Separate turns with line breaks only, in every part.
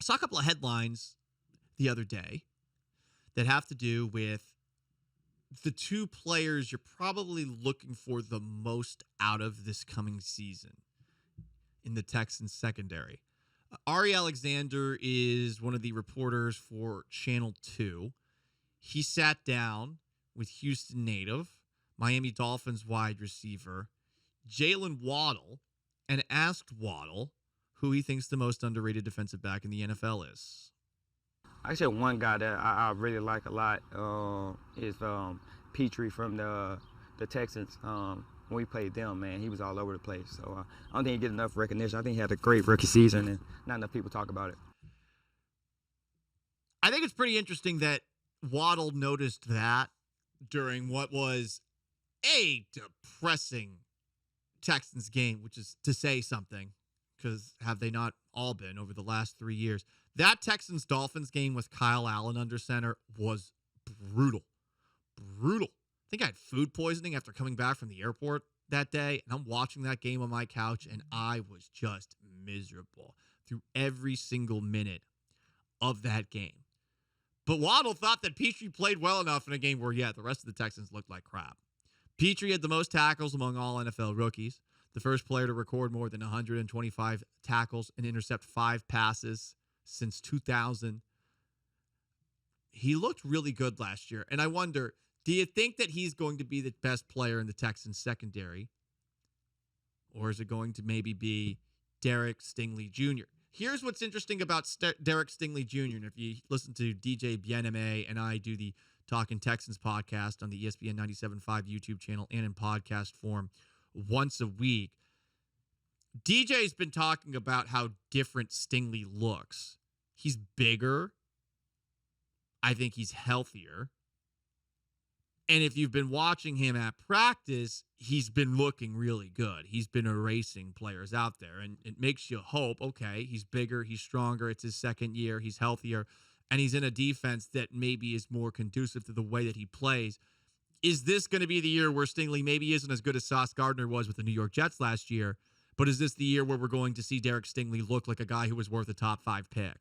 saw a couple of headlines the other day that have to do with the two players you're probably looking for the most out of this coming season in the Texans secondary. Ari Alexander is one of the reporters for Channel 2. He sat down with Houston native, Miami Dolphins wide receiver, Jalen Waddle, and asked Waddle who he thinks the most underrated defensive back in the NFL is.
Actually, one guy that I really like a lot is Pitre from the Texans. When we played them, man, he was all over the place. So I don't think he get enough recognition. I think he had a great rookie season, and not enough people talk about it.
I think it's pretty interesting that Waddle noticed that during what was a depressing Texans game, which is to say something, because have they not all been over the last 3 years? That Texans-Dolphins game with Kyle Allen under center was brutal. Brutal. I think I had food poisoning after coming back from the airport that day, and I'm watching that game on my couch, and I was just miserable through every single minute of that game. But Waddle thought that Pitre played well enough in a game where, the rest of the Texans looked like crap. Pitre had the most tackles among all NFL rookies, the first player to record more than 125 tackles and intercept 5 passes since 2000. He looked really good last year, and I wonder, do you think that he's going to be the best player in the Texans secondary? Or is it going to maybe be Derek Stingley Jr.? Here's what's interesting about Derek Stingley Jr. And if you listen to DJ Bieneme and I do the Talking Texans podcast on the ESPN 97.5 YouTube channel and in podcast form once a week, DJ's been talking about how different Stingley looks. He's bigger. I think he's healthier. And if you've been watching him at practice, he's been looking really good. He's been erasing players out there. And it makes you hope, okay, he's bigger, he's stronger, it's his second year, he's healthier, and he's in a defense that maybe is more conducive to the way that he plays. Is this going to be the year where Stingley maybe isn't as good as Sauce Gardner was with the New York Jets last year, but is this the year where we're going to see Derek Stingley look like a guy who was worth a top 5 pick?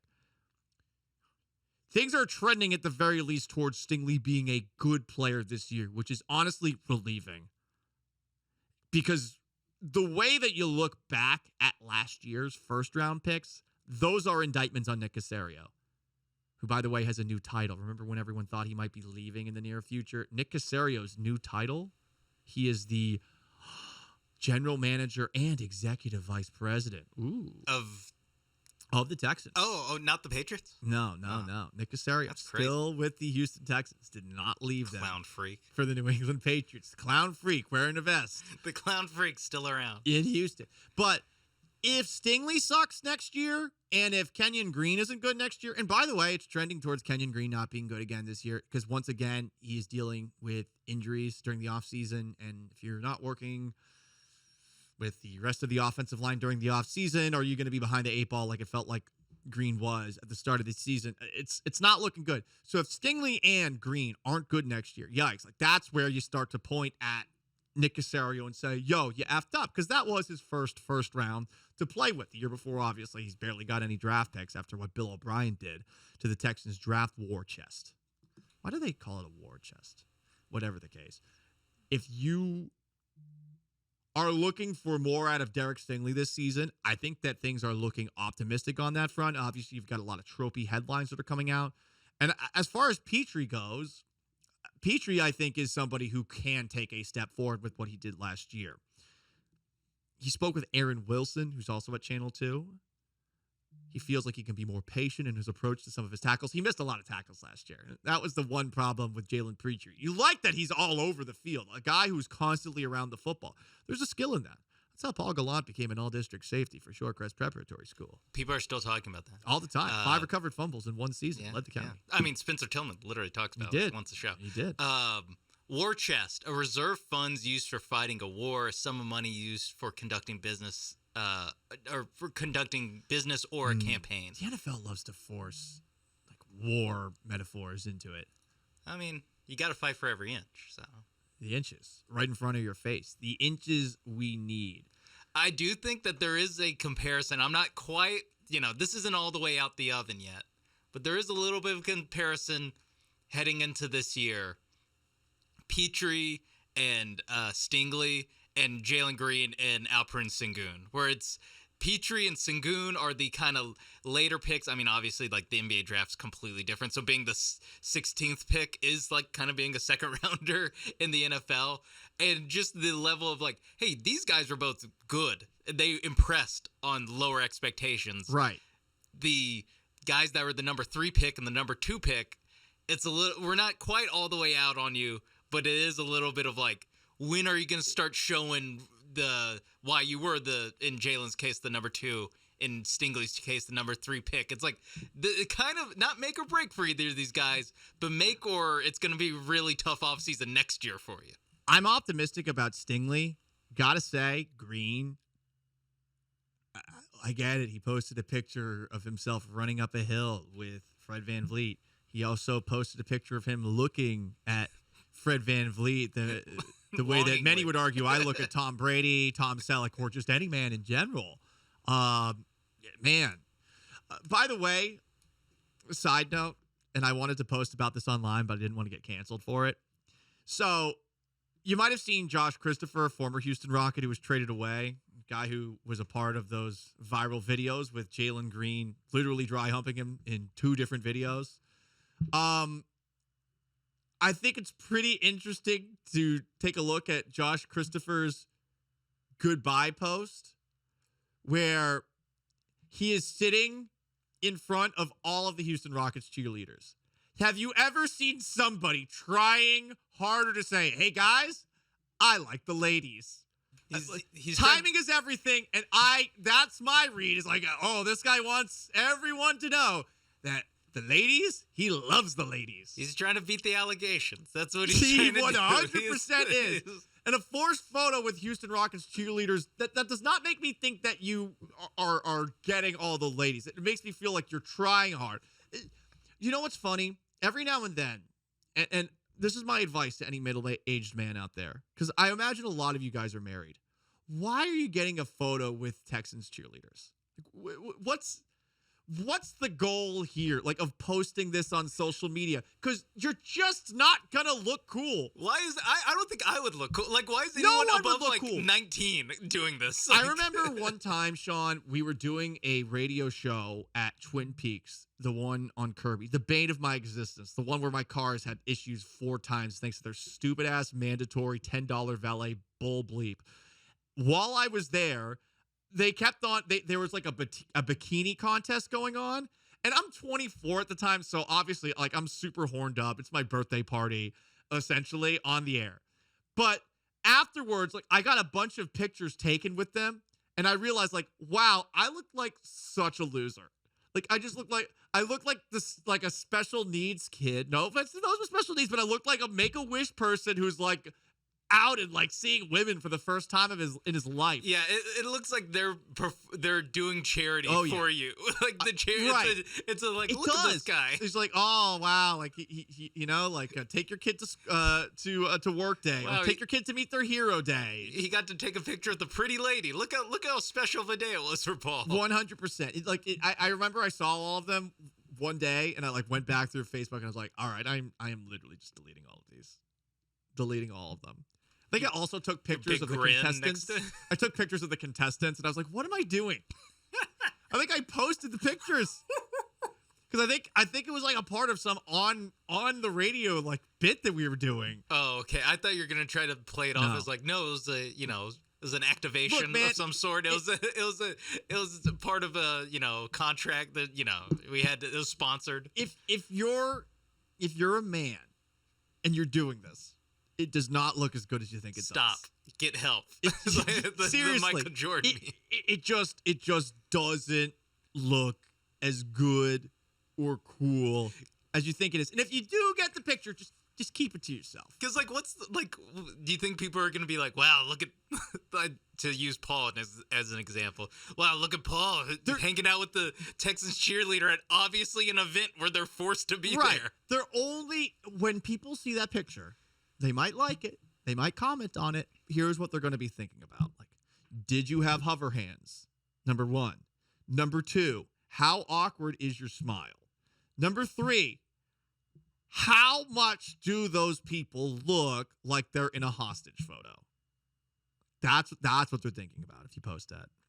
Things are trending at the very least towards Stingley being a good player this year, which is honestly relieving. Because the way that you look back at last year's first-round picks, those are indictments on Nick Caserio, who, by the way, has a new title. Remember when everyone thought he might be leaving in the near future? Nick Caserio's new title, he is the general manager and executive vice president. Of the Texans.
Oh, not the Patriots?
No. Nick Caserio still with the Houston Texans. Did not leave them.
Clown freak.
For the New England Patriots. Clown freak wearing a vest.
The clown freak's still around.
In Houston. But if Stingley sucks next year, and if Kenyon Green isn't good next year, and by the way, it's trending towards Kenyon Green not being good again this year, because once again, he's dealing with injuries during the offseason, and if you're not working with the rest of the offensive line during the offseason, are you going to be behind the 8 ball like it felt like Green was at the start of the season? It's not looking good. So if Stingley and Green aren't good next year, yikes, like that's where you start to point at Nick Caserio and say, yo, you effed up, because that was his first round to play with. The year before, obviously, he's barely got any draft picks after what Bill O'Brien did to the Texans draft war chest. Why do they call it a war chest? Whatever the case. If you are looking for more out of Derek Stingley this season, I think that things are looking optimistic on that front. Obviously, you've got a lot of trophy headlines that are coming out. And as far as Pitre goes, Pitre, I think, is somebody who can take a step forward with what he did last year. He spoke with Aaron Wilson, who's also at Channel 2. He feels like he can be more patient in his approach to some of his tackles. He missed a lot of tackles last year. That was the one problem with Jalen Pitre. You like that he's all over the field, a guy who's constantly around the football. There's a skill in that. That's how Paul Gallant became an all-district safety for Shorecrest Preparatory School.
People are still talking about that.
All the time. 5 recovered fumbles in one season. Led the county.
Yeah. I mean, Spencer Tillman literally talks about it once a show.
He did.
War chest, a reserve funds used for fighting a war, a sum of money used for conducting business or a campaign.
The NFL loves to force like war metaphors into it.
I mean, you got to fight for every inch. So
the inches right in front of your face, the inches we need.
I do think that there is a comparison. I'm not quite this isn't all the way out the oven yet, but there is a little bit of comparison heading into this year. Pitre and Stingley and Jalen Green and Alperen Sengun, where it's Pitre and Sengun are the kind of later picks. I mean, obviously, like the NBA draft's completely different. So being the 16th pick is like kind of being a second rounder in the NFL. And just the level of like, hey, these guys were both good. They impressed on lower expectations.
Right.
The guys that were the number 3 pick and the number 2 pick, it's a little, we're not quite all the way out on you, but it is a little bit of like, when are you going to start showing why you were in Jalen's case, the number 2, in Stingley's case, the number 3 pick. It's like it kind of not make or break for either of these guys, but make or it's going to be really tough offseason next year for you.
I'm optimistic about Stingley. Gotta say, Green, I get it. He posted a picture of himself running up a hill with Fred VanVleet. He also posted a picture of him looking at Fred VanVleet, the way that many would argue I look at Tom Brady, Tom Selleck, or just any man in general. Man. By the way, side note, and I wanted to post about this online, but I didn't want to get canceled for it. So you might have seen Josh Christopher, former Houston Rocket, who was traded away, guy who was a part of those viral videos with Jalen Green literally dry humping him in 2 different videos. I think it's pretty interesting to take a look at Josh Christopher's goodbye post, where he is sitting in front of all of the Houston Rockets cheerleaders. Have you ever seen somebody trying harder to say, hey guys, I like the ladies? Timing is everything, and that's my read. Is like, oh, this guy wants everyone to know that the ladies, he loves the ladies.
He's trying to beat the allegations. That's what he's trying to do.
He 100% is. And a forced photo with Houston Rockets cheerleaders, that does not make me think that you are getting all the ladies. It makes me feel like you're trying hard. You know what's funny? Every now and then, and this is my advice to any middle-aged man out there, because I imagine a lot of you guys are married. Why are you getting a photo with Texans cheerleaders? What's the goal here, like, of posting this on social media? Because you're just not gonna look cool.
Why is I don't think I would look cool. Like, why is anyone above like cool. 19 doing this? Like,
I remember one time, Sean, we were doing a radio show at Twin Peaks, the one on Kirby, the bane of my existence, the one where my cars had issues 4 times thanks to their stupid ass mandatory $10 valet bull bleep. While I was there, they kept on, there was like a bikini contest going on, and I'm 24 at the time, so obviously, like, I'm super horned up. It's my birthday party, essentially, on the air. But afterwards, like, I got a bunch of pictures taken with them, and I realized, like, wow, I look like such a loser. Like, I look like this, like a special needs kid. No offense to those with special needs, but I look like a Make-A-Wish person who's like out and like seeing women for the first time in his life.
Yeah, it looks like they're doing charity for you. Like the charity,
right.
It's a like,
it
look
does.
at this guy.
He's like, oh wow, like he you know, like take your kid to work day,
wow,
or take your kid to meet their hero day.
He got to take a picture of the pretty lady. Look how special of a day it was for Paul.
100%. I remember I saw all of them one day, and I like went back through Facebook, and I was like, all right, I am literally just deleting all of these, deleting all of them. I think I also took pictures of the contestants. I took pictures of the contestants, and I was like, what am I doing? I think I posted the pictures. Because I think it was like a part of some on the radio like bit that we were doing.
Oh, okay. I thought you were gonna try to play it off as like, no, it was an activation of some sort. It was a part of a contract that we had. It was sponsored.
If you're a man and you're doing this, it does not look as good as you think it does.
Stop. Get help.
Seriously,
the Michael Jordan.
It just doesn't look as good or cool as you think it is. And if you do get the picture, just keep it to yourself.
Because do you think people are going to be like, wow, look at, to use Paul as an example, wow, look at Paul hanging out with the Texans cheerleader at obviously an event where they're forced to be there.
They're only, when people see that picture, they might like it. They might comment on it. Here's what they're going to be thinking about. Like, did you have hover hands? Number 1. Number 2, How awkward is your smile? Number 3, how much do those people look like they're in a hostage photo? That's what they're thinking about if you post that.